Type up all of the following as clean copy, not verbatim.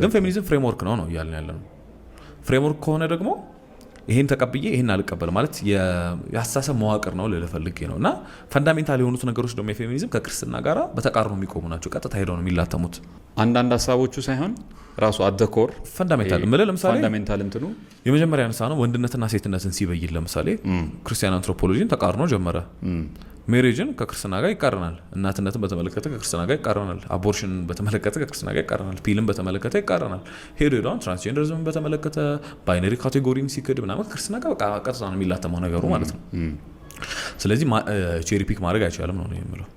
ግን ፌሚኒዝም ፍሬምወርክ ነው እያልን ያለነው። ፍሬምወርክ ከሆነ ደግሞ ይሄን ተቀብዬ ይሄን አልቀበል ማለት የአስተሳሰብ መዋቅር ነው ልፈልግ ነው። እና ፈንዳሜንታል የሆኑት ነገሮች ደግሞ የፌሚኒዝም ከክርስትና ጋር በተቃርኖ የሚቆሙ ናቸው። ቀጥታ ሄደው ነው የሚላተሙት። አንዳንድ ሀሳቦቹ ሳይሆን ራሱ አደኮር ፈንዳሜንታል ምለ ለምሳሌ ፈንዳሜንታል እንትኑ የመጀመሪያ ያነሳ ነው ወንድነትና ሴትነትን ሲበይን ለምሳሌ ክርስቲያን አንትሮፖሎጂን ተቃርኖ ጀመረ። ሜሬጅን ከክርስትና ጋር ይቃረናል። እናትነትን በተመለከተ ከክርስትና ጋር ይቃረናል። አቦርሽንን በተመለከተ ከክርስትና ጋር ይቃረናል። ፒልን በተመለከተ ይቃረናል። ሄዶን ትራንስጀንደሪዝምን በተመለከተ ባይነሪ ካቴጎሪን ሲክድ ምናምን ከክርስትና ጋር በቃ ቀጥታ ነው የሚላተመው ነገሩ ማለት ነው። ስለዚህ ቼሪ ፒክ ማድረግ አይቻልም ነው የሚለው።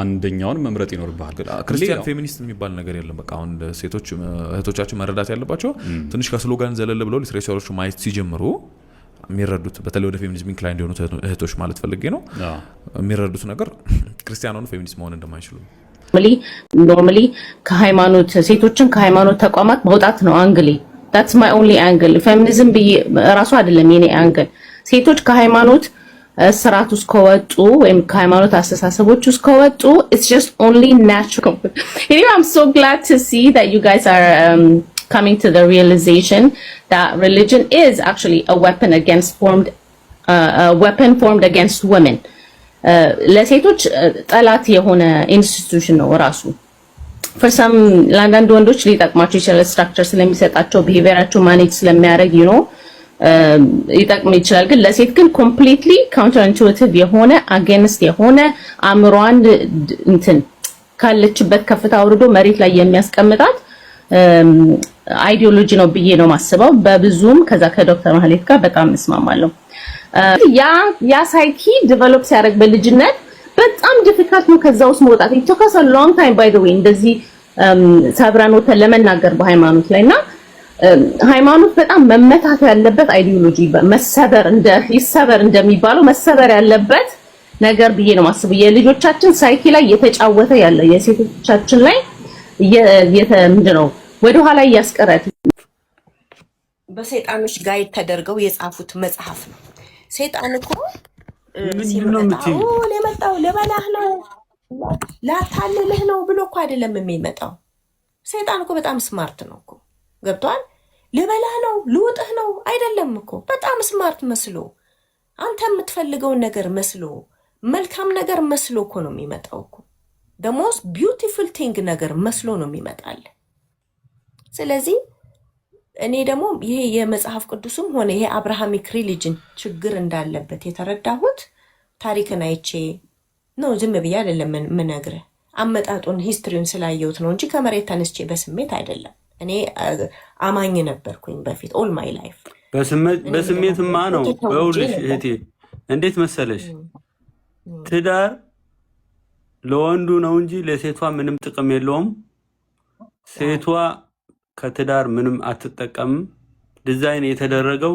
አንደኛውን መምረጥ ይኖርብሃል። ክርስቲያን ፌሚኒስት የሚባል ነገር የለም። በቃ አሁን ሴቶች እህቶቻችን መረዳት ያለባቸው ትንሽ ከስሎጋን ዘለል ብለው ሊትሬቸሮቹ ማየት ሲጀምሩ የሚረዱት በተለይ ወደ ፌሚኒዝም ኢንክላይንድ የሆኑት እህቶች ማለት ፈልጌ ነው የሚረዱት ነገር ክርስቲያን ሆኖ ፌሚኒስት መሆን እንደማይችሉ ኖርማሊ ከሃይማኖት ሴቶችን ከሃይማኖት ተቋማት መውጣት ነው አንግሌ። that's my only angle ፌሚኒዝም ራሱ አይደለም የኔ አንግል። ሴቶች ከሃይማኖት ስርዓት ውስጥ ከወጡ ወይም ከሃይማኖት አስተሳሰቦች ውስጥ ከወጡ it's just only natural. Anyway, I'm so glad to see that you guys are coming to the realization that religion is actually a weapon formed against women. ለሴቶች ጠላት የሆነ ኢንስቲትዩሽን ነው ራሱ። for some ለአንዳንድ ወንዶች ሊጠቅማቸው ይችላል ስትራክቸር ስለሚሰጣቸው ቢሄቪየራቸው ማኔጅ ስለሚያደርግ ይጠቅም ይችላል። ግን ለሴት ግን ኮምፕሊትሊ ካውንተር ኢንቱኢቲቭ የሆነ አጌንስት የሆነ አእምሮዋን እንትን ካለችበት ከፍታ አውርዶ መሬት ላይ የሚያስቀምጣት አይዲዮሎጂ ነው ብዬ ነው ማስበው። በብዙም ከዛ ከዶክተር ማህሌት ጋር በጣም እንስማማለሁ። ያ ሳይኪ ዲቨሎፕ ሲያደርግ በልጅነት በጣም ዲፊካልት ነው ከዛ ውስጥ መውጣት። it took us a long time by the way እንደዚህ ሰብረን ወተን ለመናገር በሃይማኖት ላይና ሃይማኖት በጣም መመታት ያለበት አይዲዮሎጂ ይሰበር እንደሚባለው መሰበር ያለበት ነገር ብዬ ነው ማስበው። የልጆቻችን ሳይኪ ላይ የተጫወተ ያለ የሴቶቻችን ላይ ምንድነው ወደ ኋላ ያስቀረት በሰይጣኖች ጋይድ ተደርገው የጻፉት መጽሐፍ ነው። ሰይጣን እኮ ለመጣው ለበላህ ነው ላታልልህ ነው ብሎ እኮ አይደለም የሚመጣው። ሰይጣን እኮ በጣም ስማርት ነው እኮ ገብቷል። ልበላህ ነው ልውጥህ ነው አይደለም እኮ በጣም ስማርት መስሎ አንተ የምትፈልገውን ነገር መስሎ መልካም ነገር መስሎ እኮ ነው የሚመጣው እኮ the most beautiful thing ነገር መስሎ ነው የሚመጣል። ስለዚህ እኔ ደግሞ ይሄ የመጽሐፍ ቅዱስም ሆነ ይሄ አብርሃሚክ ሪሊጅን ችግር እንዳለበት የተረዳሁት ታሪክን አይቼ ነው። ዝም ብዬ አይደለም ምነግርህ አመጣጡን ሂስትሪውን ስላየሁት ነው እንጂ ከመሬት ተነስቼ በስሜት አይደለም። እኔ አማኝ ነበርኩኝ በፊት ኦል ማይ ላይፍ። በስሜትማ ነው በውልሽ እህቴ እንዴት መሰለሽ ትዳር ለወንዱ ነው እንጂ ለሴቷ ምንም ጥቅም የለውም። ሴቷ ከትዳር ምንም አትጠቀምም። ዲዛይን የተደረገው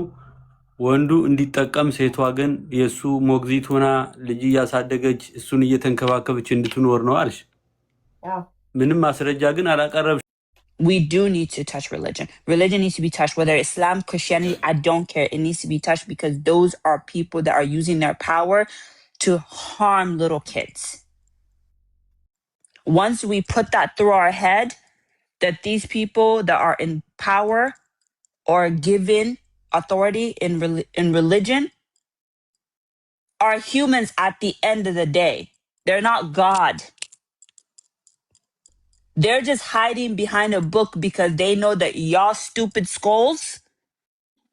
ወንዱ እንዲጠቀም፣ ሴቷ ግን የሱ ሞግዚት ሆና ልጅ ያሳደገች እሱን እየተንከባከበች እንድትኖር ነው አልሽ። ምንም ማስረጃ ግን አላቀረብሽ። We do need to touch religion. Religion needs to be touched, whether Islam, Christianity, I don't care. It needs to be touched because those are people that are using their power to harm little kids. Once we put that through our head, that these people that are in power or given authority in religion are humans at the end of the day. They're not God. They're just hiding behind a book because they know that y'all stupid skulls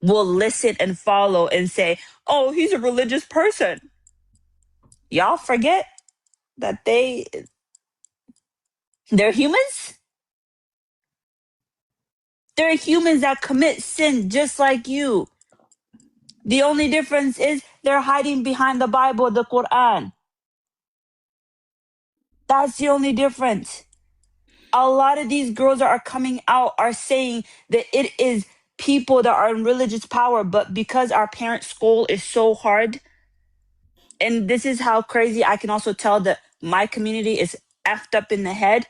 will listen and follow and say, oh, he's a religious person. Y'all forget that they're humans. They're humans that commit sin just like you. The only difference is they're hiding behind the Bible, the Quran. That's the only difference. A lot of these girls that are coming out are saying that it is people that are in religious power, but because our parents' school is so hard, and this is how crazy I can also tell that my community is effed up in the head.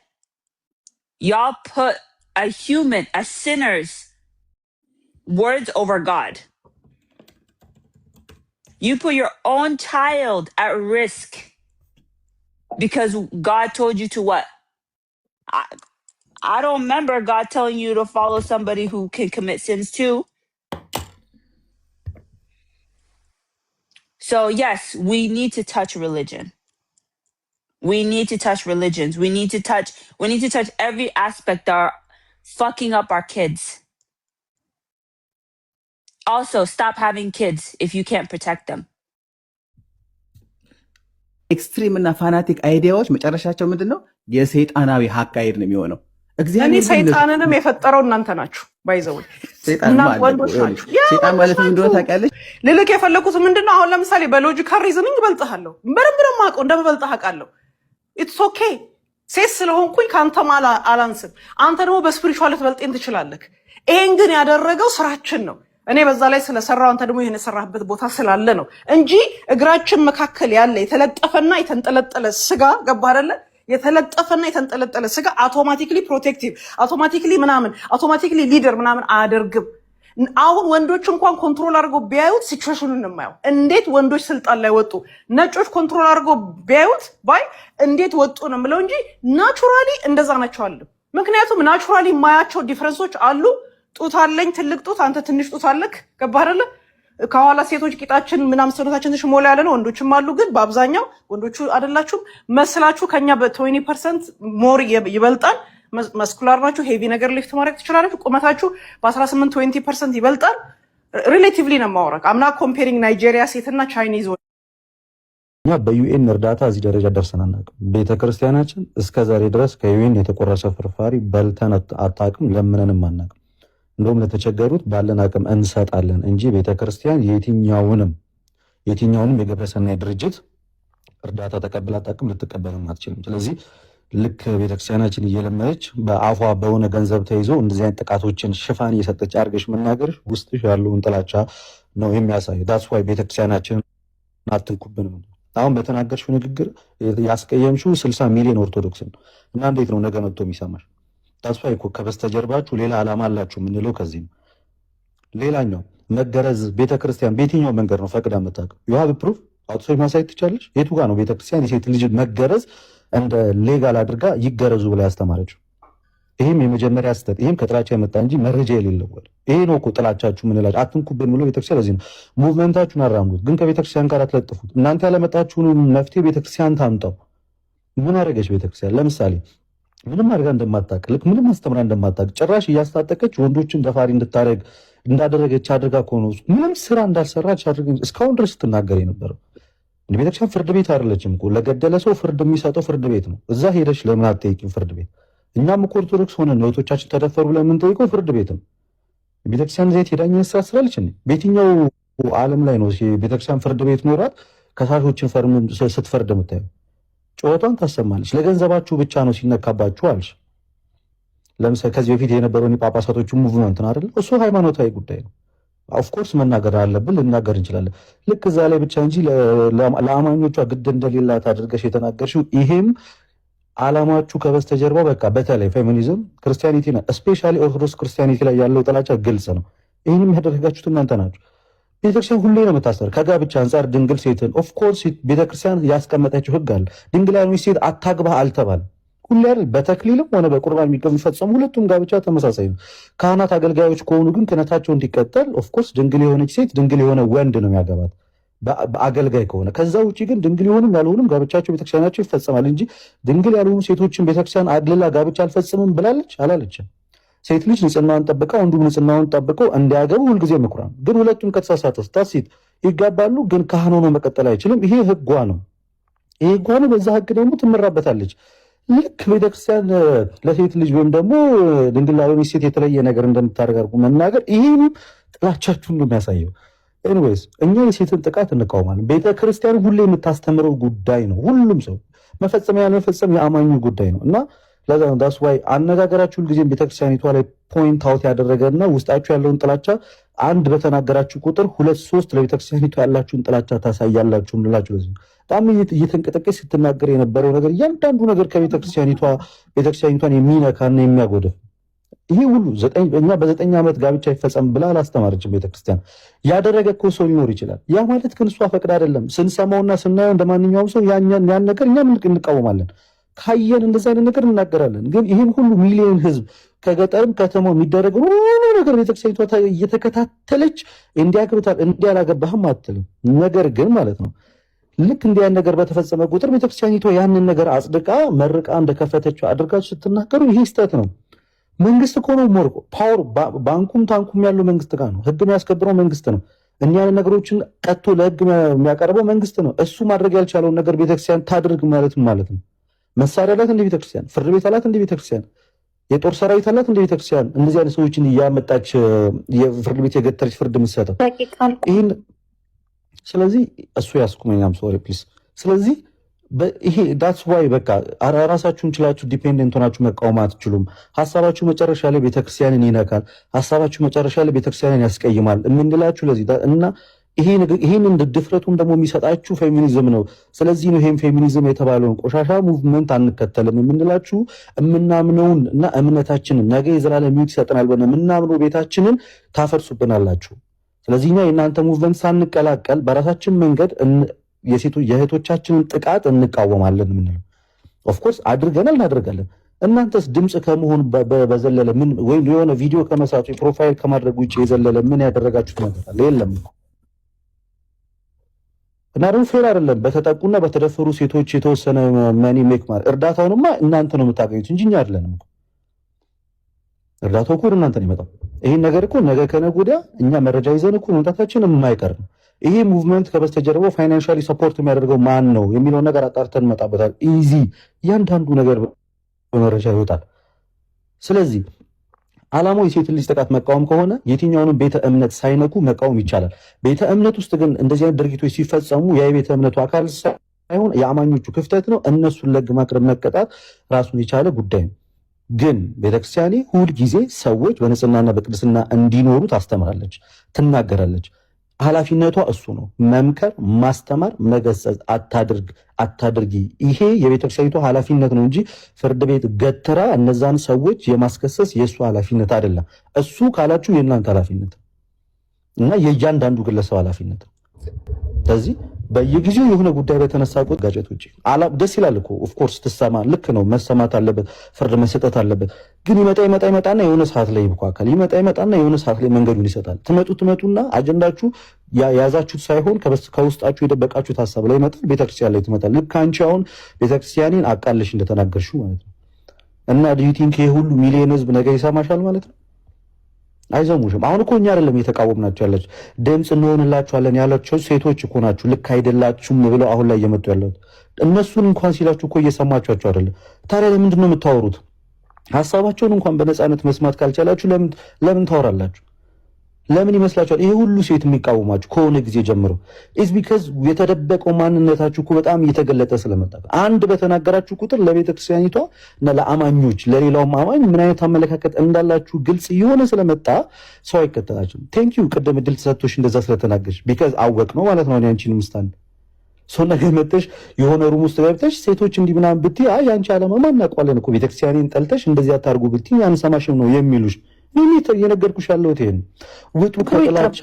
Y'all put a human, a sinner's words over God. You put your own child at risk because God told you to what? I don't remember God telling you to follow somebody who can commit sins too. So yes, we need to touch religion. We need to touch religions. We need to touch every aspect that are fucking up our kids. Also, stop having kids if you can't protect them. ኤክስትሪም እና ፋናቲክ አይዲያዎች መጨረሻቸው ምንድነው? የሰይጣናዊ አካሄድ ነው የሚሆነው። እግዚአብሔር ሰይጣንንም የፈጠረው እናንተ ናችሁ። ባይዘው እና ወንዶች ናችሁ። ሰይጣን ማለት ምን እንደሆነ ታውቂያለሽ? ልልክ የፈለኩት ምንድነው? አሁን ለምሳሌ በሎጂካል ሪዝኒንግ እበልጥሃለሁ፣ በደንብ ነው የማውቀው፣ እንደምበልጥህ አውቃለሁ። ኢትስ ኦኬ። ሴት ስለሆንኩኝ ከአንተ አላንስም። አንተ ደግሞ በስፒሪቹዋል ልትበልጤን ትችላለህ። ይሄን ግን ያደረገው ስራችን ነው። እኔ በዛ ላይ ስለሰራው አንተ ደግሞ ይሄን የሰራህበት ቦታ ስላለ ነው እንጂ እግራችን መካከል ያለ የተለጠፈና የተንጠለጠለ ስጋ ገባህ አይደለ? የተለጠፈና የተንጠለጠለ ስጋ አውቶማቲክሊ ፕሮቴክቲቭ፣ አውቶማቲክሊ ምናምን፣ አውቶማቲክሊ ሊደር ምናምን አያደርግም። አሁን ወንዶች እንኳን ኮንትሮል አድርገው ቢያዩት ሲቹዌሽኑን እንማየው። እንዴት ወንዶች ስልጣን ላይ ወጡ? ነጮች ኮንትሮል አድርገው ቢያዩት ባይ እንዴት ወጡ ነው የምለው እንጂ ናቹራሊ እንደዛ ናቸው አለ። ምክንያቱም ናቹራሊ የማያቸው ዲፈረንሶች አሉ። ጡት አለኝ ትልቅ ጡት፣ አንተ ትንሽ ጡት አለክ። ገባህ አይደለ? ከኋላ ሴቶች ቂጣችን ምናምን ሰውነታችን ትንሽ ሞላ ያለ ነው። ወንዶችም አሉ፣ ግን በአብዛኛው ወንዶቹ አይደላችሁም መስላችሁ ከኛ በ20% ሞር ይበልጣል። መስኩላር ናችሁ፣ ሄቪ ነገር ሊፍት ማድረግ ትችላላችሁ። ቁመታችሁ በ18-20% ይበልጣል። ሪሌቲቭሊ ነው የማወራው። አምና ኮምፔሪንግ ናይጄሪያ ሴትና ቻይኒዝ። እኛ በዩኤን እርዳታ እዚህ ደረጃ ደርሰን አናውቅም። ቤተክርስቲያናችን እስከዛሬ ድረስ ከዩኤን የተቆረሰ ፍርፋሪ በልተን አታውቅም፣ ለምነንም አናውቅም። እንደውም ለተቸገሩት ባለን አቅም እንሰጣለን እንጂ ቤተክርስቲያን የትኛውንም የግብረሰናይ ድርጅት እርዳታ ተቀብላ አታውቅም፣ ልትቀበልም አትችልም። ስለዚህ ልክ ቤተክርስቲያናችን እየለመነች በአፏ በሆነ ገንዘብ ተይዞ እንደዚህ አይነት ጥቃቶችን ሽፋን እየሰጠች አድርገሽ መናገርሽ ውስጥሽ ያለውን ጥላቻ ነው የሚያሳይ። ዳትስ ዋይ ቤተክርስቲያናችን አትንኩብን። አሁን በተናገርሽው ንግግር ያስቀየምሽው 60 ሚሊዮን ኦርቶዶክስን እና እንዴት ነው ነገ መጥቶ የሚሰማሽ? ዳትስ ዋይ እኮ ከበስተጀርባችሁ ሌላ ዓላማ አላችሁ የምንለው ከዚህ ነው። ሌላኛው መገረዝ ቤተክርስቲያን በየትኛው መንገድ ነው ፈቅዳ የምታውቀው? ዩ ሃቭ ፕሩፍ አውጥተሽ ማሳየት ትቻለሽ? የቱ ጋር ነው ቤተክርስቲያን የሴት ልጅ መገረዝ እንደ ሌጋል አድርጋ ይገረዙ ብላ ያስተማረችው? ይህም የመጀመሪያ ስህተት፣ ይህም ከጥላቻ የመጣ እንጂ መረጃ የሌለው ወል። ይሄ ነው እኮ ጥላቻችሁ ምንላችሁ። አትንኩብን ብሎ ቤተክርስቲያን ለዚህ ነው ሙቭመንታችሁን አራምዱት፣ ግን ከቤተክርስቲያን ጋር አትለጥፉት። እናንተ ያለመጣችሁን መፍትሄ ቤተክርስቲያን ታምጣው። ምን አደረገች ቤተክርስቲያን? ለምሳሌ ምንም አድርጋ እንደማታውቅ ልክ ምንም አስተምራ እንደማታውቅ ጭራሽ እያስታጠቀች ወንዶችን ደፋሪ እንድታደርግ እንዳደረገች አድርጋ ከሆነ ምንም ስራ እንዳልሰራች አድርጋ እስካሁን ድረስ ስትናገር የነበረው ቤተክርስቲያን ፍርድ ቤት አይደለችም እኮ። ለገደለ ሰው ፍርድ የሚሰጠው ፍርድ ቤት ነው። እዛ ሄደች ለምን አትጠይቂም ፍርድ ቤት? እኛም እኮ ኦርቶዶክስ ሆነን እህቶቻችን ተደፈሩ ብለን የምንጠይቀው ፍርድ ቤት ነው። ቤተክርስቲያን ዘይት ሄዳኛ ስራ ስላለች በየትኛው ዓለም ላይ ነው ቤተክርስቲያን ፍርድ ቤት ኖራት ከሳሾችን ስትፈርድ የምታየው? ጨዋታን ታሰማለች። ለገንዘባችሁ ብቻ ነው ሲነካባችሁ አልሽ። ለምሳሌ ከዚህ በፊት የነበረውን የጳጳሳቶቹ ሙቭመንት ነው አይደል? እሱ ሃይማኖታዊ ጉዳይ ነው። ኦፍኮርስ መናገር አለብን፣ ልናገር እንችላለን። ልክ እዛ ላይ ብቻ እንጂ ለአማኞቿ ግድ እንደሌላት አድርገሽ የተናገርሽው ይሄም አላማችሁ ከበስተጀርባው በቃ በተለይ ፌሚኒዝም ክርስቲያኒቲ ና ስፔሻሊ ኦርቶዶክስ ክርስቲያኒቲ ላይ ያለው ጥላቻ ግልጽ ነው። ይህንም ያደረጋችሁት እናንተ ናችሁ። ቤተክርስቲያን ሁሌ ነው የምታስተር ከጋብቻ አንጻር ድንግል ሴትን ኦፍኮርስ ቤተክርስቲያን ያስቀመጠችው ህግ አለ። ድንግል ያልሆነች ሴት አታግባ አልተባለም። ሁሌ አይደል በተክሊልም ሆነ በቁርባን የሚፈጸሙ ሁለቱም ጋብቻ ተመሳሳይ ነው። ካህናት አገልጋዮች ከሆኑ ግን ክህነታቸው እንዲቀጠል ኦፍኮርስ ድንግል የሆነች ሴት ድንግል የሆነ ወንድ ነው የሚያገባት በአገልጋይ ከሆነ። ከዛ ውጭ ግን ድንግል የሆኑም ያልሆኑም ጋብቻቸው ቤተክርስቲያናቸው ይፈጸማል እንጂ ድንግል ያልሆኑ ሴቶችን ቤተክርስቲያን አድልላ ጋብቻ አልፈጽምም ብላለች አላለችም። ሴት ልጅ ንጽህናዋን ጠብቃ ወንዱም ንጽህናውን ጠብቀው እንዲያገቡ ሁልጊዜ ምኩራን። ግን ሁለቱም ከተሳሳተ ሴት ይጋባሉ፣ ግን ካህን ሆኖ መቀጠል አይችልም። ይሄ ህጓ ነው። ይሄ ህጓ ነው። በዛ ህግ ደግሞ ትመራበታለች። ልክ ቤተክርስቲያን ለሴት ልጅ ወይም ደግሞ ድንግል ላልሆነች ሴት የተለየ ነገር እንደምታደርጉ መናገር ይህም ጥላቻችሁን ነው የሚያሳየው። ኤኒዌይስ እኛ የሴትን ጥቃት እንቃወማለን። ቤተክርስቲያን ሁሌ የምታስተምረው ጉዳይ ነው። ሁሉም ሰው መፈጸም ያለመፈጸም የአማኙ ጉዳይ ነው እና ለዛ ነው ዳስ ዋይ አነጋገራችሁ ሁልጊዜም ቤተክርስቲያኒቷ ላይ ፖይንት አውት ያደረገና ውስጣችሁ ያለውን ጥላቻ አንድ በተናገራችሁ ቁጥር 2-3 ለቤተክርስቲያኒቷ ያላችሁን ጥላቻ ታሳያላችሁ እንላችሁ። ለዚህ በጣም እየተንቀጠቀች ስትናገር የነበረው ነገር እያንዳንዱ ነገር ቤተክርስቲያኒቷን የሚነካና የሚያጎድፍ ይሄ ሁሉ እኛ በ9 ዓመት ጋብቻ ይፈጸም ብላ አላስተማረችም ቤተክርስቲያን። ያደረገ እኮ ሰው ሊኖር ይችላል። ያ ማለት ግን እሷ ፈቅድ አይደለም። ስንሰማውና ስናየው እንደማንኛውም ሰው ያን ነገር እኛም እንቃወማለን። ካየን እንደዛ አይነት ነገር እናገራለን። ግን ይህን ሁሉ ሚሊዮን ህዝብ ከገጠርም ከተማው የሚደረገው ሁሉ ነገር ቤተክርስቲያኒቷ እየተከታተለች እንዲያገብታል እንዲያላገባህም አትልም። ነገር ግን ማለት ነው ልክ እንዲያን ነገር በተፈጸመ ቁጥር ቤተክርስቲያኒቷ ያንን ነገር አጽድቃ መርቃ እንደከፈተችው አድርጋችሁ ስትናገሩ ይሄ ስህተት ነው። መንግስት እኮ ነው ሞርቆ ፓወር ባንኩም ታንኩም ያለው መንግስት ጋር ነው። ህግ የሚያስከብረው መንግስት ነው። እኒያን ነገሮችን ቀጥቶ ለህግ የሚያቀርበው መንግስት ነው። እሱ ማድረግ ያልቻለውን ነገር ቤተክርስቲያን ታድርግ ማለት ነው። መሳሪያ አላት እንደ ቤተክርስቲያን፣ ፍርድ ቤት አላት እንደ ቤተክርስቲያን፣ የጦር ሰራዊት አላት እንደ ቤተክርስቲያን። እንደዚህ አይነት ሰዎችን እያመጣች የፍርድ ቤት የገተረች ፍርድ የምትሰጠው ይህን። ስለዚህ እሱ ያስቁመኛም ሶሪ ፕሊስ። ስለዚህ ይሄ ዳትስ ዋይ በቃ ራሳችሁን ችላችሁ ዲፔንደንት ሆናችሁ መቃወም አትችሉም። ሀሳባችሁ መጨረሻ ላይ ቤተክርስቲያንን ይነካል። ሀሳባችሁ መጨረሻ ላይ ቤተክርስቲያንን ያስቀይማል የምንላችሁ ለዚህ እና ይህንን ድፍረቱን ደግሞ የሚሰጣችሁ ፌሚኒዝም ነው። ስለዚህ ነው ይሄን ፌሚኒዝም የተባለውን ቆሻሻ ሙቭመንት አንከተልም የምንላችሁ። የምናምነውን እና እምነታችንን ነገ የዘላለም ሕይወት ይሰጠናል ብለን የምናምነው ቤታችንን ታፈርሱብናላችሁ። ስለዚህ እኛ የእናንተ ሙቭመንት ሳንቀላቀል በራሳችን መንገድ የእህቶቻችንን ጥቃት እንቃወማለን የምንለው ኦፍኮርስ አድርገናል፣ እናደርጋለን። እናንተስ ድምፅ ከመሆን በዘለለ ምን ወይም የሆነ ቪዲዮ ከመስራቱ ፕሮፋይል ከማድረግ ውጭ የዘለለ ምን ያደረጋችሁት ነገር አለ? የለም። እና ደግሞ ፌር አይደለም። በተጠቁና በተደፈሩ ሴቶች የተወሰነ መኒ ሜክ ማለት እርዳታውንማ እናንተ ነው የምታገኙት እንጂ እኛ አይደለንም። እርዳታው እኮ እናንተ ነው የሚመጣው። ይሄን ነገር እኮ ነገ ከነገ ወዲያ እኛ መረጃ ይዘን እኮ መምጣታችን የማይቀር ነው። ይሄ ሙቭመንት ከበስተጀርባው ፋይናንሻሊ ሰፖርት የሚያደርገው ማን ነው የሚለው ነገር አጣርተን እንመጣበታል። ኢዚ እያንዳንዱ ነገር በመረጃ ይወጣል። ስለዚህ ዓላማው የሴት ልጅ ጥቃት መቃወም ከሆነ የትኛውንም ቤተ እምነት ሳይነኩ መቃወም ይቻላል። ቤተ እምነት ውስጥ ግን እንደዚህ አይነት ድርጊቶች ሲፈጸሙ የቤተ እምነቱ አካል ሳይሆን የአማኞቹ ክፍተት ነው። እነሱን ለሕግ ማቅረብ መቀጣት ራሱን የቻለ ጉዳይ ነው። ግን ቤተክርስቲያኔ ሁል ጊዜ ሰዎች በንጽህናና በቅድስና እንዲኖሩ ታስተምራለች፣ ትናገራለች። ኃላፊነቷ እሱ ነው። መምከር፣ ማስተማር፣ መገሰጽ። አታድርጊ። ይሄ የቤተክርስቲያኒቷ ኃላፊነት ነው እንጂ ፍርድ ቤት ገትራ እነዛን ሰዎች የማስከሰስ የእሱ ኃላፊነት አይደለም። እሱ ካላችሁ የእናንተ ኃላፊነት እና የእያንዳንዱ ግለሰብ ኃላፊነት። ስለዚህ በየጊዜው የሆነ ጉዳይ በተነሳ ቁጥር ጋጀቶች ደስ ይላል እኮ ኦፍኮርስ ትሰማ፣ ልክ ነው፣ መሰማት አለበት፣ ፍርድ መሰጠት አለበት። ግን ይመጣና የሆነ ሰዓት ላይ ይብኳካል። ይመጣና የሆነ ሰዓት ላይ መንገዱን ይሰጣል። ትመጡና አጀንዳችሁ ያዛችሁት ሳይሆን ከውስጣችሁ የደበቃችሁት ሀሳብ ላይ ይመጣል፣ ቤተክርስቲያን ላይ ትመጣል። ልክ አንቺ አሁን ቤተክርስቲያኔን አቃለሽ እንደተናገርሽው ማለት ነው። እና ዱ ዩ ቲንክ ይሄ ሁሉ ሚሊዮን ህዝብ ነገ ይሰማሻል ማለት ነው? አይዘሙሽም። አሁን እኮ እኛ አይደለም እየተቃወምናቸው ያላችሁ፣ ድምፅ እንሆንላችኋለን ያላችሁ ሴቶች እኮ ናችሁ። ልክ አይደላችሁም ብለው አሁን ላይ እየመጡ ያሉት እነሱን እንኳን ሲላችሁ እኮ እየሰማችኋቸው አይደለም። ታዲያ ለምንድን ነው የምታወሩት? ሀሳባቸውን እንኳን በነፃነት መስማት ካልቻላችሁ ለምን ታወራላችሁ? ለምን ይመስላችኋል ይሄ ሁሉ ሴት የሚቃወማችሁ ከሆነ ጊዜ ጀምሮ? ኢዝ ቢካዝ የተደበቀው ማንነታችሁ እኮ በጣም እየተገለጠ ስለመጣ አንድ በተናገራችሁ ቁጥር ለቤተክርስቲያኒቷ እና ለአማኞች ለሌላውም አማኝ ምን አይነት አመለካከት እንዳላችሁ ግልጽ እየሆነ ስለመጣ ሰው አይከተላችሁም። ቴንክ ዩ ቅድም እድል ተሰጥቶሽ እንደዛ ስለተናገርሽ ቢካዝ አወቅ ነው ማለት ነው። አንቺን ምስታን ሰው ነገር መጥተሽ የሆነ ሩም ውስጥ ገብተሽ ሴቶች እንዲህ ምናምን ብትይ አይ አንቺ ዓላማ እናውቀዋለን እኮ ቤተክርስቲያኔን ጠልተሽ እንደዚህ አታርጉ ብትይ አንሰማሽም ነው የሚሉሽ። እየነገርኩሽ ያለሁት ይሄን ውጡ፣ ከጥላቻ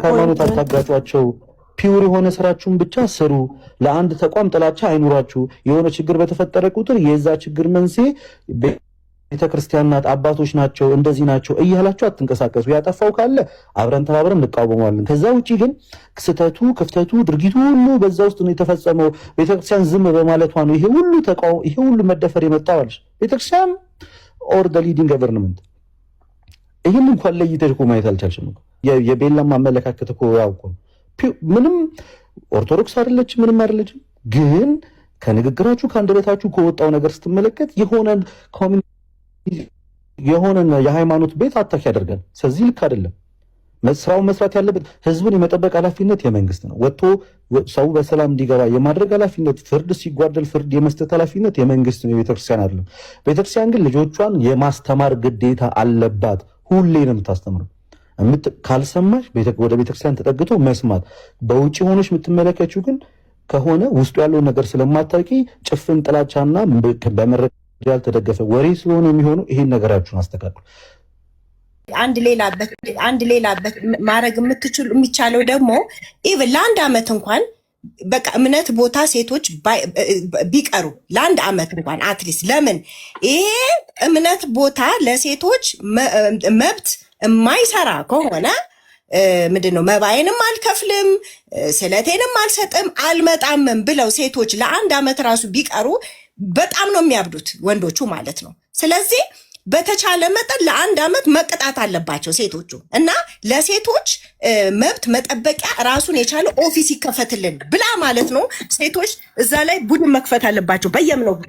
ሃይማኖት አታጋጯቸው፣ ፒውር የሆነ ስራችሁን ብቻ ስሩ። ለአንድ ተቋም ጥላቻ አይኑራችሁ። የሆነ ችግር በተፈጠረ ቁጥር የዛ ችግር መንስኤ ቤተክርስቲያን ናት፣ አባቶች ናቸው፣ እንደዚህ ናቸው እያላችሁ አትንቀሳቀሱ። ያጠፋው ካለ አብረን ተባብረን እንቃወመዋለን። ከዛ ውጪ ግን ክስተቱ፣ ክፍተቱ፣ ድርጊቱ ሁሉ በዛ ውስጥ ነው የተፈጸመው። ቤተክርስቲያን ዝም በማለቷ ነው ይሄ ሁሉ ተቃውሞ፣ ይሄ ሁሉ መደፈር የመጣው አለሽ ቤተክርስቲያን ኦር ዘ ሊዲንግ ገቨርንመንት። ይህን እንኳን ለይተሽ እኮ ማየት አልቻልሽም። የቤላም አመለካከት እኮ ያው እኮ ምንም ኦርቶዶክስ አይደለችም፣ ምንም አይደለችም። ግን ከንግግራችሁ ከአንደበታችሁ ከወጣው ነገር ስትመለከት የሆነ የሃይማኖት ቤት አታክ ያደርጋል። ስለዚህ ልክ አይደለም። ስራውን መስራት ያለበት ህዝብን የመጠበቅ ኃላፊነት የመንግስት ነው። ወጥቶ ሰው በሰላም እንዲገባ የማድረግ ኃላፊነት፣ ፍርድ ሲጓደል ፍርድ የመስጠት ኃላፊነት የመንግስት ነው፣ የቤተክርስቲያን አይደለም። ቤተክርስቲያን ግን ልጆቿን የማስተማር ግዴታ አለባት። ሁሌ ነው የምታስተምረው። ካልሰማሽ ወደ ቤተክርስቲያን ተጠግቶ መስማት። በውጭ ሆነሽ የምትመለከችው ግን ከሆነ ውስጡ ያለውን ነገር ስለማታውቂ ጭፍን ጥላቻና በመረጃ ያልተደገፈ ወሬ ስለሆነ የሚሆነው ይሄን ነገራችሁን አስተካክሉ። አንድ ሌላበት ማድረግ የሚቻለው ደግሞ ኢቭን ለአንድ ዓመት እንኳን በቃ እምነት ቦታ ሴቶች ቢቀሩ ለአንድ አመት እንኳን አትሊስት ለምን ይሄ እምነት ቦታ ለሴቶች መብት የማይሰራ ከሆነ ምንድነው መባዬንም አልከፍልም ስለቴንም አልሰጥም አልመጣምም ብለው ሴቶች ለአንድ አመት ራሱ ቢቀሩ በጣም ነው የሚያብዱት ወንዶቹ ማለት ነው። ስለዚህ በተቻለ መጠን ለአንድ አመት መቀጣት አለባቸው ሴቶቹ እና ለሴቶች መብት መጠበቂያ ራሱን የቻለ ኦፊስ ይከፈትልን ብላ ማለት ነው። ሴቶች እዛ ላይ ቡድን መክፈት አለባቸው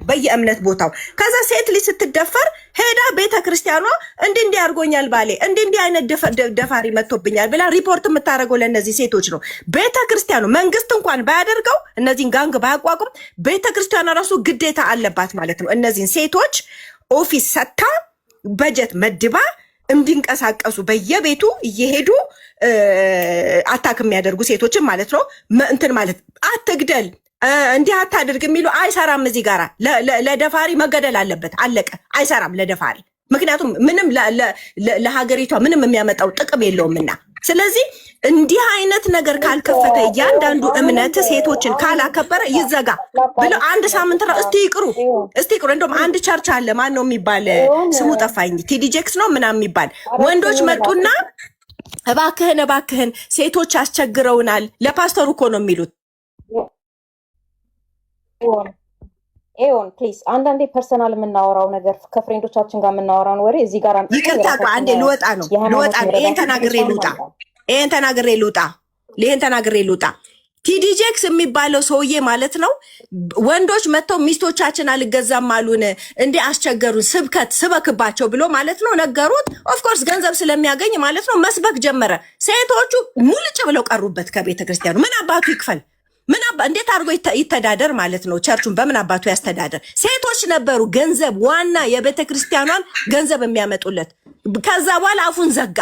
በየእምነት ቦታው። ከዛ ሴት ልጅ ስትደፈር ሄዳ ቤተክርስቲያኗ እንዲህ አድርጎኛል ባሌ እንዲህ አይነት ደፋሪ መጥቶብኛል ብላ ሪፖርት የምታደርገው ለእነዚህ ሴቶች ነው። ቤተክርስቲያኑ መንግስት እንኳን ባያደርገው እነዚህን ጋንግ ባያቋቁም ቤተክርስቲያኗ ራሱ ግዴታ አለባት ማለት ነው። እነዚህን ሴቶች ኦፊስ ሰጥታ በጀት መድባ እንዲንቀሳቀሱ በየቤቱ እየሄዱ አታክ የሚያደርጉ ሴቶችን ማለት ነው። እንትን ማለት አትግደል እንዲህ አታድርግ የሚሉ አይሰራም። እዚህ ጋራ ለደፋሪ መገደል አለበት። አለቀ። አይሰራም ለደፋሪ ምክንያቱም ምንም ለሀገሪቷ ምንም የሚያመጣው ጥቅም የለውምና። ስለዚህ እንዲህ አይነት ነገር ካልከፈተ እያንዳንዱ እምነት ሴቶችን ካላከበረ ይዘጋ ብለው አንድ ሳምንት እስቲ ይቅሩ እንደውም አንድ ቸርች አለ ማን ነው የሚባል ስሙ ጠፋኝ ቲዲጄክስ ነው ምናምን የሚባል ወንዶች መጡና እባክህን ሴቶች አስቸግረውናል ለፓስተሩ እኮ ነው የሚሉት ኤዮን ፕሊዝ አንዳንዴ ፐርሰናል የምናወራው ነገር ከፍሬንዶቻችን ጋር የምናወራውን ወሬ እዚህ ጋር ይቅርታ አንዴ ልወጣ ነው ይሄን ተናግሬ ልውጣ ቲዲጄክስ የሚባለው ሰውዬ ማለት ነው። ወንዶች መጥተው ሚስቶቻችን አልገዛም አሉን እንዴ አስቸገሩን ስበክባቸው ብሎ ማለት ነው ነገሩት። ኦፍ ኮርስ ገንዘብ ስለሚያገኝ ማለት ነው መስበክ ጀመረ። ሴቶቹ ሙልጭ ብለው ቀሩበት ከቤተክርስቲያኑ። ምን አባቱ ይክፈል እንዴት አድርጎ ይተዳደር ማለት ነው። ቸርቹን በምን አባቱ ያስተዳደር? ሴቶች ነበሩ ገንዘብ ዋና የቤተክርስቲያኗን ገንዘብ የሚያመጡለት። ከዛ በኋላ አፉን ዘጋ።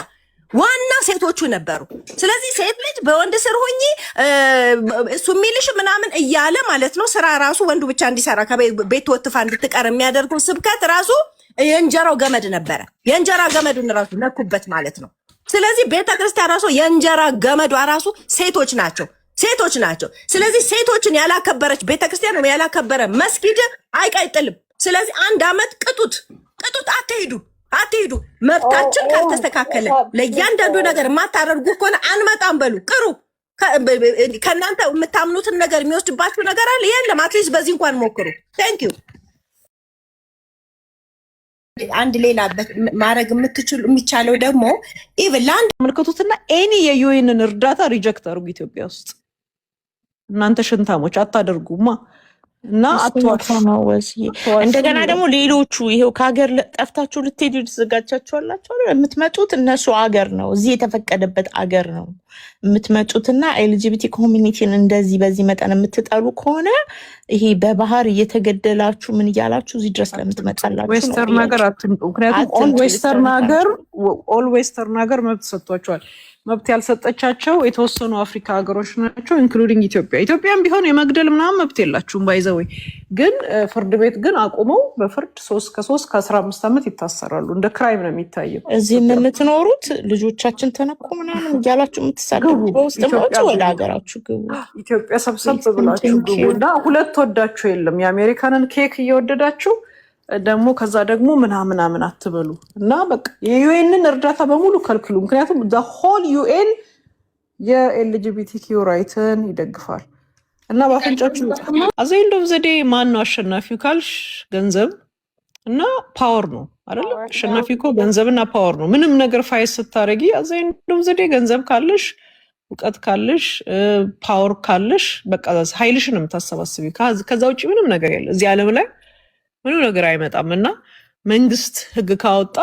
ዋና ሴቶቹ ነበሩ። ስለዚህ ሴት ልጅ በወንድ ስር ሆኚ እሱ የሚልሽ ምናምን እያለ ማለት ነው ስራ ራሱ ወንዱ ብቻ እንዲሰራ ከቤት ወጥፋ እንድትቀር የሚያደርገው ስብከት ራሱ የእንጀራው ገመድ ነበረ። የእንጀራ ገመዱን ራሱ ነኩበት ማለት ነው። ስለዚህ ቤተክርስቲያን ራሱ የእንጀራ ገመዷ ራሱ ሴቶች ናቸው። ስለዚህ ሴቶችን ያላከበረች ቤተክርስቲያን ነው ያላከበረ መስጊድ አይቀጥልም። ስለዚህ አንድ አመት ቅጡት አትሄዱ። መብታችን ካልተስተካከለ ለእያንዳንዱ ነገር የማታደርጉ ከሆነ አንመጣም በሉ ቅሩ። ከእናንተ የምታምኑትን ነገር የሚወስድባችሁ ነገር አለ የለም። አትሊስት በዚህ እንኳን ሞክሩ። ታንክ ዩ። አንድ ሌላ ማድረግ የሚቻለው ደግሞ ኢቭን ለአንድ ምልክቱትና ኤኒ የዩኤንን እርዳታ ሪጀክት አድርጉ። ኢትዮጵያ ውስጥ እናንተ ሽንታሞች አታደርጉማ እና እንደገና ደግሞ ሌሎቹ ይሄው ከሀገር ጠፍታችሁ ልትሄዱ ተዘጋጃችኋላችሁ የምትመጡት እነሱ አገር ነው እዚህ የተፈቀደበት አገር ነው የምትመጡትና ኤልጂቢቲ ኮሚኒቲን እንደዚህ በዚህ መጠን የምትጠሉ ከሆነ ይሄ በባህር እየተገደላችሁ ምን እያላችሁ እዚህ ድረስ ለምትመጣላችሁ ዌስተርን ሀገር አትምጡ። ምክንያቱም ኦል ዌስተርን ሀገር መብት ሰጥቷቸዋል። መብት ያልሰጠቻቸው የተወሰኑ አፍሪካ ሀገሮች ናቸው ኢንክሉዲንግ ኢትዮጵያም ቢሆን የመግደል ምናምን መብት የላችሁም ባይዘወይ ግን ፍርድ ቤት ግን አቁመው በፍርድ 3 ከ15 ዓመት ይታሰራሉ። እንደ ክራይም ነው የሚታየው። እዚህ የምትኖሩት ልጆቻችን ተነኩ ምናምን እያላችሁ የምትሳደቡ በውስጥ ወጪ ወደ ሀገራችሁ ግቡ። ኢትዮጵያ ሰብሰብ ብላችሁ ግቡና ሁለት ወዳችሁ የለም የአሜሪካንን ኬክ እየወደዳችሁ ደግሞ ከዛ ደግሞ ምናምን አትበሉ እና በቃ የዩኤንን እርዳታ በሙሉ ከልክሉ። ምክንያቱም the whole UN የኤልጂቢቲኪው ራይትን ይደግፋል እና ባፈንጫችሁ አዘይንዶ ዘዴ ማን ነው አሸናፊው ካልሽ ገንዘብ እና ፓወር ነው አይደል? አሸናፊው እኮ ገንዘብና ፓወር ነው። ምንም ነገር ፋይት ስታረጊ አዘይንዶ ዘዴ ገንዘብ ካለሽ እውቀት ካለሽ ፓወር ካለሽ በቃ ኃይልሽን የምታሰባስቢ ከዛ ውጪ ምንም ነገር የለ እዚህ ዓለም ላይ ምንም ነገር አይመጣም። እና መንግስት ህግ ካወጣ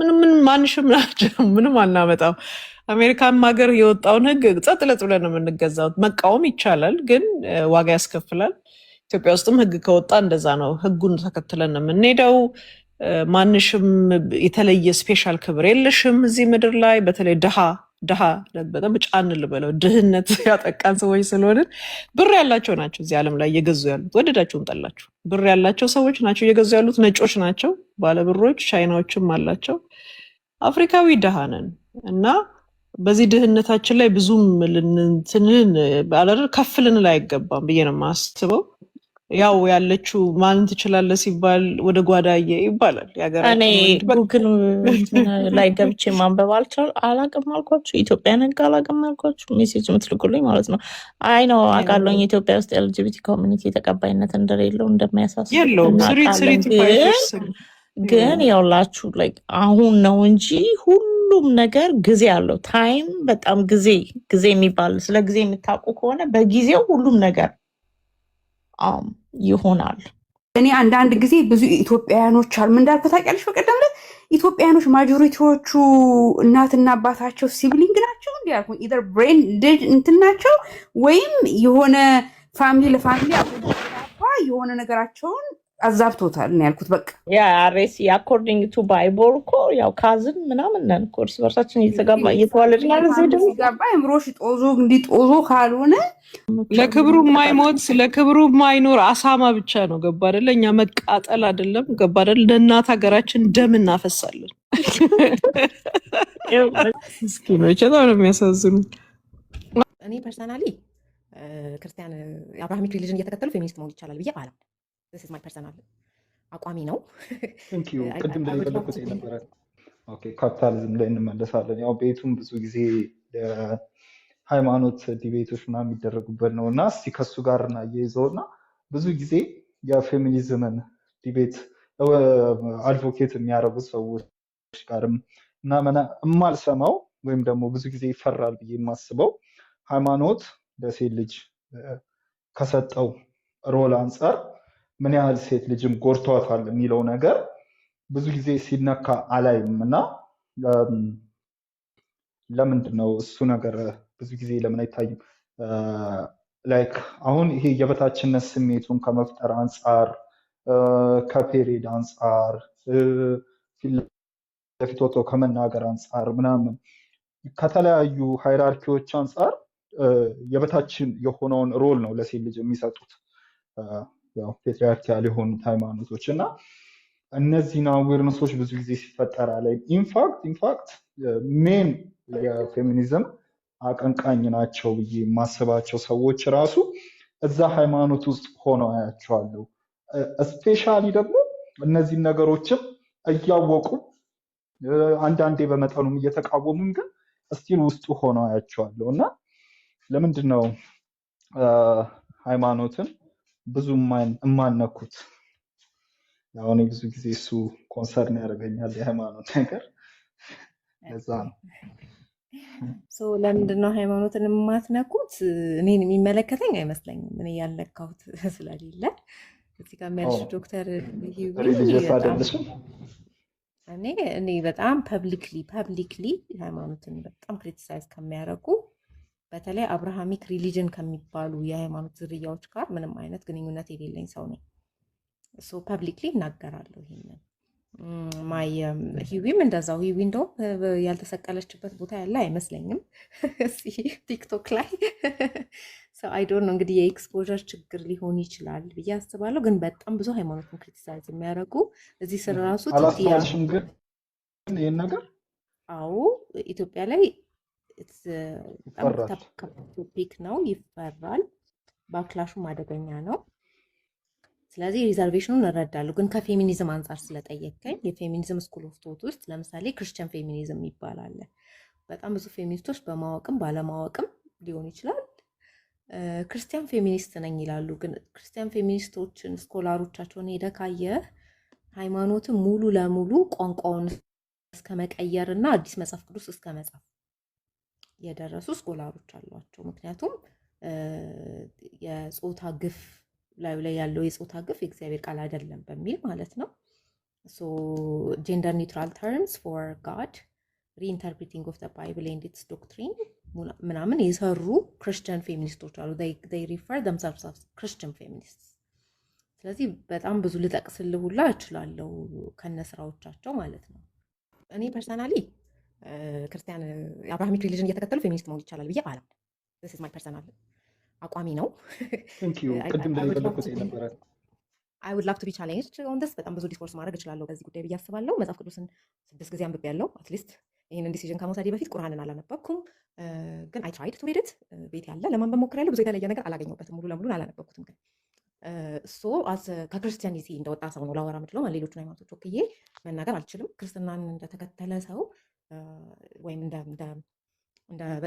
ምንም ማንሽም ናቸው ምንም አናመጣም። አሜሪካን ሀገር የወጣውን ህግ ጸጥ ለጥ ብለን ነው የምንገዛው። መቃወም ይቻላል ግን ዋጋ ያስከፍላል። ኢትዮጵያ ውስጥም ህግ ከወጣ እንደዛ ነው። ህጉን ተከትለን ነው የምንሄደው። ማንሽም የተለየ ስፔሻል ክብር የለሽም እዚህ ምድር ላይ። በተለይ ድሃ በጣም ጫን ልበለው ድህነት ያጠቃን ሰዎች ስለሆነ ብር ያላቸው ናቸው እዚህ ዓለም ላይ እየገዙ ያሉት። ወደዳችሁም ጠላችሁ ብር ያላቸው ሰዎች ናቸው እየገዙ ያሉት። ነጮች ናቸው ባለብሮች፣ ቻይናዎችም አላቸው። አፍሪካዊ ድሃ ነን እና በዚህ ድህነታችን ላይ ብዙም ልንትንን ባላደር ከፍ ልንል አይገባም ብዬ ነው የማስበው። ያው ያለችው ማንን ትችላለህ ሲባል ወደ ጓዳዬ ይባላል እኔ የሀገራችን ወንድ። ጉግል እንትን ላይ ገብቼ ማንበብ አላቅም አልኳችሁ። ኢትዮጵያ ነግ አላቅም አልኳችሁ። ሜሴጅ የምትልኩልኝ ማለት ነው። አይ ነው አውቃለሁኝ ኢትዮጵያ ውስጥ ኤልጂቢቲ ኮሚኒቲ ተቀባይነት እንደሌለው እንደሚያሳስብ የለውም እናውቃለን። 385% ግን ያውላችሁ ላይክ አሁን ነው እንጂ ሁሉም ነገር ጊዜ አለው። ታይም በጣም ጊዜ የሚባል ስለ ጊዜ የምታውቁ ከሆነ በጊዜው ሁሉም ነገር ይሆናል። እኔ አንዳንድ ጊዜ ብዙ ኢትዮጵያውያኖች አሉ ምን እንዳልኩ ታውቂያለሽ? በቀደም ዕለት ኢትዮጵያውያኖች ማጆሪቲዎቹ እናትና አባታቸው ሲብሊንግ ናቸው እንዲ ያልኩኝ ኢዘር ብሬን እንትን ናቸው ወይም የሆነ ፋሚሊ ለፋሚሊ የሆነ ነገራቸውን አዛብቶታል ነው ያልኩት። በቃ ያ አሬሲ አኮርዲንግ ቱ ባይብል እኮ ያው ካዝን ምናምን ነን እኮ እርስ በርሳችን እየተዋለድን ያለ ዘዴው ሲጋባ እምሮሽ ጦዞ ካልሆነ ለክብሩ የማይሞት ለክብሩ የማይኖር አሳማ ብቻ ነው። ገባ አይደለ? እኛ መቃጠል አይደለም። ገባ አይደለ? ለእናት ሀገራችን ደም እናፈሳለን። ምስኪኖች በጣም ነው የሚያሳዝኑ። እኔ ፐርሰናሊ ክርስቲያን የአብርሃሚክ ሪሊጅን እየተከተሉ ፌሚኒስት መሆን ይቻላል ብዬ አላም። this is my personal አቋሚ ነው። ቴንክ ዩ ቅድም ላይ የፈለኩት ነበረ። ኦኬ ካፒታሊዝም ላይ እንመለሳለን። ያው ቤቱም ብዙ ጊዜ ሃይማኖት ዲቤቶች ምናምን የሚደረጉበት ነው እና እስቲ ከሱ ጋር እናያይዘው እና ብዙ ጊዜ የፌሚኒዝምን ዲቤት አድቮኬት የሚያደርጉ ሰዎች ጋርም እና የማልሰማው ወይም ደግሞ ብዙ ጊዜ ይፈራል ብዬ የማስበው ሃይማኖት ለሴት ልጅ ከሰጠው ሮል አንጻር ምን ያህል ሴት ልጅም ጎድቷታል የሚለው ነገር ብዙ ጊዜ ሲነካ አላይም እና ለምንድን ነው እሱ ነገር ብዙ ጊዜ ለምን አይታይም? ላይክ አሁን ይሄ የበታችነት ስሜቱን ከመፍጠር አንጻር ከፔሬድ አንጻር ፊት ለፊት ወጥቶ ከመናገር አንጻር ምናምን ከተለያዩ ሃይራርኪዎች አንጻር የበታችን የሆነውን ሮል ነው ለሴት ልጅ የሚሰጡት ያው ፔትሪያርኪያል የሆኑት ሃይማኖቶች እና እነዚህን አዌርነሶች ብዙ ጊዜ ሲፈጠራ ላይ ኢንፋክት ሜን የፌሚኒዝም አቀንቃኝ ናቸው ብዬ የማስባቸው ሰዎች ራሱ እዛ ሃይማኖት ውስጥ ሆነው አያቸዋለሁ። እስፔሻሊ ደግሞ እነዚህን ነገሮችም እያወቁ አንዳንዴ በመጠኑም እየተቃወሙም ግን እስቲል ውስጡ ሆነው አያቸዋለሁ እና ለምንድን ነው ሃይማኖትን ብዙ የማነኩት? ያው እኔ ብዙ ጊዜ እሱ ኮንሰርን ያደርገኛል የሃይማኖት ነገር ለዛ ነው። ለምንድን ነው ሃይማኖትን የማትነኩት? እኔን የሚመለከተኝ አይመስለኝም። እኔ ያልነካሁት ስለሌለ እዚህ ጋር የሚያልሽ ዶክተር ሪሊጂየስ አይደለሽም? እኔ በጣም ፐብሊክሊ ሃይማኖትን በጣም ክሪቲሳይዝ ከሚያደርጉ በተለይ አብርሃሚክ ሪሊጅን ከሚባሉ የሃይማኖት ዝርያዎች ጋር ምንም አይነት ግንኙነት የሌለኝ ሰው ነኝ። ፐብሊክሊ እናገራለሁ ይሄንን። ማይ ሂዊም እንደዛው። ሂዊ እንደውም ያልተሰቀለችበት ቦታ ያለ አይመስለኝም ቲክቶክ ላይ። አይ ዶንት ኖ እንግዲህ የኤክስፖዠር ችግር ሊሆን ይችላል ብዬ አስባለሁ። ግን በጣም ብዙ ሃይማኖትን ክሪቲሳይዝ የሚያደርጉ እዚህ ስር ራሱ አላስተዋልሽም ግን ይህን ነገር? አዎ ኢትዮጵያ ላይ በጣም ቶፒክ ነው፣ ይፈራል። ባክላሹም አደገኛ ነው። ስለዚህ ሪዘርቬሽኑን እረዳለሁ። ግን ከፌሚኒዝም አንጻር ስለጠየቀኝ የፌሚኒዝም ስኩል ኦፍ ቶት ውስጥ ለምሳሌ ክርስቲያን ፌሚኒዝም ይባላል። በጣም ብዙ ፌሚኒስቶች በማወቅም ባለማወቅም ሊሆን ይችላል ክርስቲያን ፌሚኒስት ነኝ ይላሉ። ግን ክርስቲያን ፌሚኒስቶችን ስኮላሮቻቸውን ሄደ ካየ ሃይማኖትን ሙሉ ለሙሉ ቋንቋውን እስከ መቀየር እና አዲስ መጽሐፍ ቅዱስ እስከ መጻፍ የደረሱ ስኮላሮች አሏቸው። ምክንያቱም የጾታ ግፍ ላይ ያለው የጾታ ግፍ የእግዚአብሔር ቃል አይደለም በሚል ማለት ነው። ጀንደር ኒውትራል ተርምስ ፎር ጋድ ሪኢንተርፕሪቲንግ ኦፍ ዘ ባይብል ኤንድ ኢትስ ዶክትሪን ምናምን የሰሩ ክርስቲያን ፌሚኒስቶች አሉ። they refer themselves as Christian feminists። ስለዚህ በጣም ብዙ ልጠቅስልህ ሁላ እችላለሁ ከነስራዎቻቸው ማለት ነው። እኔ ፐርሰናሊ ክርስቲያን የአብርሃሚክ ሪሊጅን እየተከተሉ ፌሚኒስት መሆን ይቻላል ብዬ አላም። this is my personal አቋሚ ነው። ቴንክ ዩ ቅድም ላይ የፈለኩት ነበረ። I would love to be challenged on this። በጣም ብዙ ዲስኮርስ ማድረግ እችላለሁ በዚህ ጉዳይ ብዬ አስባለሁ። መጽሐፍ ቅዱስን 6 ጊዜ አንብቤያለሁ አትሊስት ይህንን ዲሲዥን ከመውሰዴ በፊት ቁርአንን አላነበብኩም፣ ግን አይ ትራይድ ቱ ሪድ ኢት ቤት ያለ ለማንበብ ሞክሬያለሁ። ብዙ የተለየ ነገር አላገኘሁበትም። ሙሉ ለሙሉ አላነበብኩትም። ግን ከክርስቲያኒቲ እንደወጣ ሰው ነው ላወራ የምችለው። ሌሎቹን ሃይማኖቶች ወክዬ መናገር አልችልም። ክርስትናን እንደተከተለ ሰው ወይም እንደ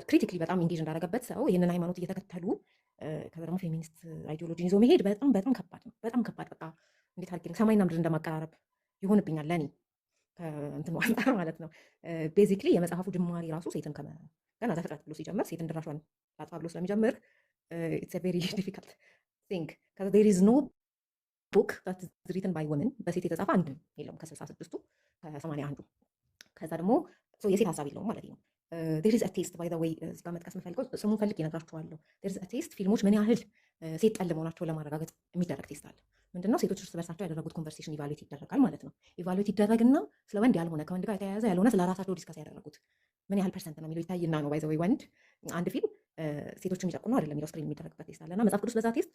ክሪቲክሊ በጣም ኢንጌጅ እንዳደረገበት ሰው ይህንን ሃይማኖት እየተከተሉ ከዛ ደግሞ ፌሚኒስት አይዲዮሎጂ ይዞ መሄድ በጣም በጣም ከባድ ነው። በጣም ከባድ በቃ እንዴት አድርጌ ሰማይና ምድር እንደማቀራረብ ይሆንብኛል ለእኔ ከእንትኑ አንጻር ማለት ነው። ቤዚክሊ የመጽሐፉ ጅማሬ ራሱ ሴትን ገና ዘፍጥረት ብሎ ሲጀምር ሴትን ድራሿን ላጥፋ ብሎ ስለሚጀምር ኢትስ አ ቬሪ ዲፊካልት ቲንግ ዜር ኢዝ ኖ ቡክ ዛት ኢዝ ሪትን ባይ ወመን በሴት የተጻፈ አንድም የለውም ከ66ቱ ከ81ዱ። ከዛ ደግሞ የሴት ሀሳብ የለውም ማለት ነው። ዜር ኢዝ አ ቴስት ባይ ዘ ዌይ እዚህ ጋር መጥቀስ የምፈልገው ስሙን ፈልግ ይነግራችኋለሁ። ዜር ኢዝ አ ቴስት ፊልሞች ምን ያህል ሴት ጠል መሆናቸውን ለማረጋገጥ የሚደረግ ቴስት አለ። ምንድነው? ሴቶች እርስ በርሳቸው ያደረጉት ኮንቨርሴሽን ኢቫሉዌት ይደረጋል ማለት ነው። ኢቫሉዌት ይደረግና ስለ ወንድ ያልሆነ ከወንድ ጋር የተያያዘ ያልሆነ ስለ ራሳቸው ዲስከስ ያደረጉት ምን ያህል ፐርሰንት ነው የሚለው ይታይና ነው ባይ ዘ ዌይ ወንድ አንድ ፊልም ሴቶች የሚጨቁ ነው አይደለም የሚለው ስክሪን የሚደረግበት ቴስት አለና መጽሐፍ ቅዱስ በዛ ቴስት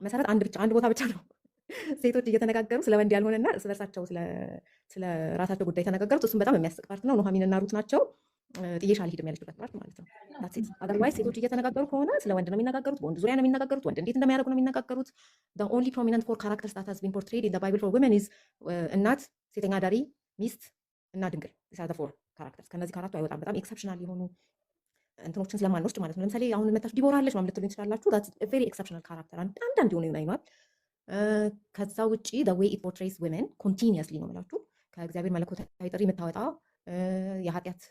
መሰረት አንድ ቦታ ብቻ ነው ሴቶች እየተነጋገሩ ስለ ወንድ ያልሆነና እርስ በርሳቸው ስለ ራሳቸው ጉዳይ ተነጋገሩት። እሱም በጣም የሚያስቅ ፓርት ነው። ኑሐሚንና ሩት ናቸው ጥዬሽ አልሄድም ያለችበት ፓርት ማለት ነው። አዘርዋይዝ ሴቶች እየተነጋገሩ ከሆነ ስለ ወንድ ነው የሚነጋገሩት፣ በወንድ ዙሪያ ነው የሚነጋገሩት፣ ወንድ እንዴት እንደሚያደርጉ ነው የሚነጋገሩት። the only prominent four characters that has been portrayed in the Bible for women is እናት፣ ሴተኛ አዳሪ፣ ሚስት እና ድንግል። these are the four characters። ከነዚህ ከአራቱ አይወጣም። በጣም ኤክሰፕሽናል የሆኑ እንትኖችን ስለማንወስድ ማለት ነው። ለምሳሌ አሁን መታችሁ ዲቦራ አለች ማለት ልትሉኝ ትችላላችሁ። that's a very exceptional character አንዳንድ የሆነ ይሆናል። ከዛ ውጪ the way it portrays women continuously ነው የምላችሁ ከእግዚአብሔር መለኮታዊ ጥሪ የምታወጣ የኃጢአት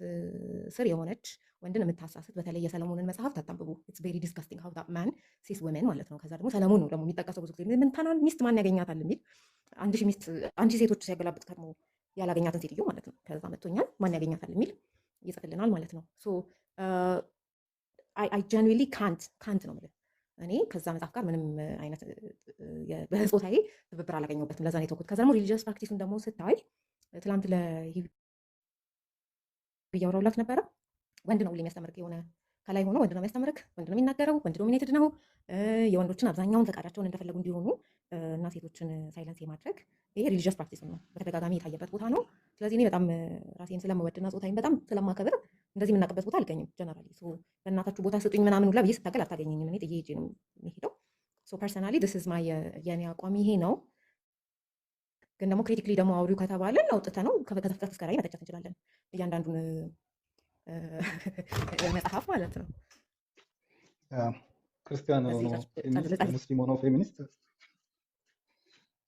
ስር የሆነች ወንድን የምታሳስት በተለይ የሰለሞንን መጽሐፍ ታጣብቡ ኢትስ ቬሪ ዲስጋስቲንግ ሃው ዳት ማን ሲስ ወመን ማለት ነው። ከዛ ደግሞ ሰለሞን ነው ደግሞ የሚጠቀሰው ብዙ ጊዜ ምን ታናን ሚስት ማን ያገኛታል የሚል አንድ ሺህ ሴቶች ሲያገላብጥ ከድሞ ያላገኛትን ሴትዮ ማለት ነው። ከዛ መጥቶኛል ማን ያገኛታል የሚል ይጽፍልናል ማለት ነው። ሶ አይ ጀንዊሊ ካንት ነው የምልህ እኔ ከዛ መጽሐፍ ጋር ምንም አይነት በጾታዬ ትብብር አላገኘሁበትም። ለዛ ነው የተውኩት። ከዛ ደግሞ ሪሊጂየስ ፕራክቲሱን ደግሞ ስታይ ትላንት እያወራሁላት ነበረ። ወንድ ነው ሁሌ የሚያስተምርክ የሆነ ከላይ ሆኖ ወንድ ነው የሚያስተምርክ፣ ወንድ ነው የሚናገረው፣ ወንድ ዶሚኔትድ ነው። የወንዶችን አብዛኛውን ፈቃዳቸውን እንደፈለጉ እንዲሆኑ እና ሴቶችን ሳይለንስ የማድረግ ይሄ ሪሊጂየስ ፕራክቲስ ነው፣ በተደጋጋሚ የታየበት ቦታ ነው። ስለዚህ እኔ በጣም ራሴን ስለምወድና ጾታዬን በጣም ስለማከብር እንደዚህ የምናውቅበት ቦታ አልገኝም። ጀነራሊ በእናታችሁ ቦታ ስጡኝ ምናምን ሁላ ብዬ ስታገል አታገኘኝም። እኔ ጥዬ ሄጄ ነው የሚሄደው። ፐርሰናሊ ዲስ ኢዝ ማይ የኔ አቋም ይሄ ነው። ግን ደግሞ ክሪቲክሊ ደግሞ አውሪው ከተባለን አውጥተ ነው ከዘፍጥረት እስከ ራዕይ መተቸት እንችላለን እያንዳንዱን መጽሐፍ ማለት ነው። ክርስቲያን ሙስሊም ሆነው ፌሚኒስት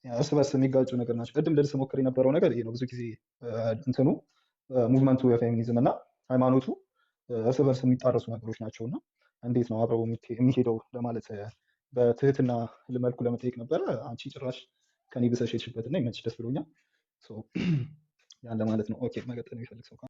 እርስ በርስ የሚጋጩ ነገር ናቸው። ቅድም ልልስ ሞክር የነበረው ነገር ይሄ ነው። ብዙ ጊዜ እንትኑ ሙቭመንቱ የፌሚኒዝም እና ሃይማኖቱ እርስ በርስ የሚጣረሱ ነገሮች ናቸው እና እንዴት ነው አብረው የሚሄደው ለማለት በትህትና መልኩ ለመጠየቅ ነበረ። አንቺ ጭራሽ ከኔ ብሰሽ የሄድሽበት እና ይመችሽ፣ ደስ ብሎኛል። ያን ለማለት ነው። ኦኬ፣ መቀጠል የሚፈልግ ሰው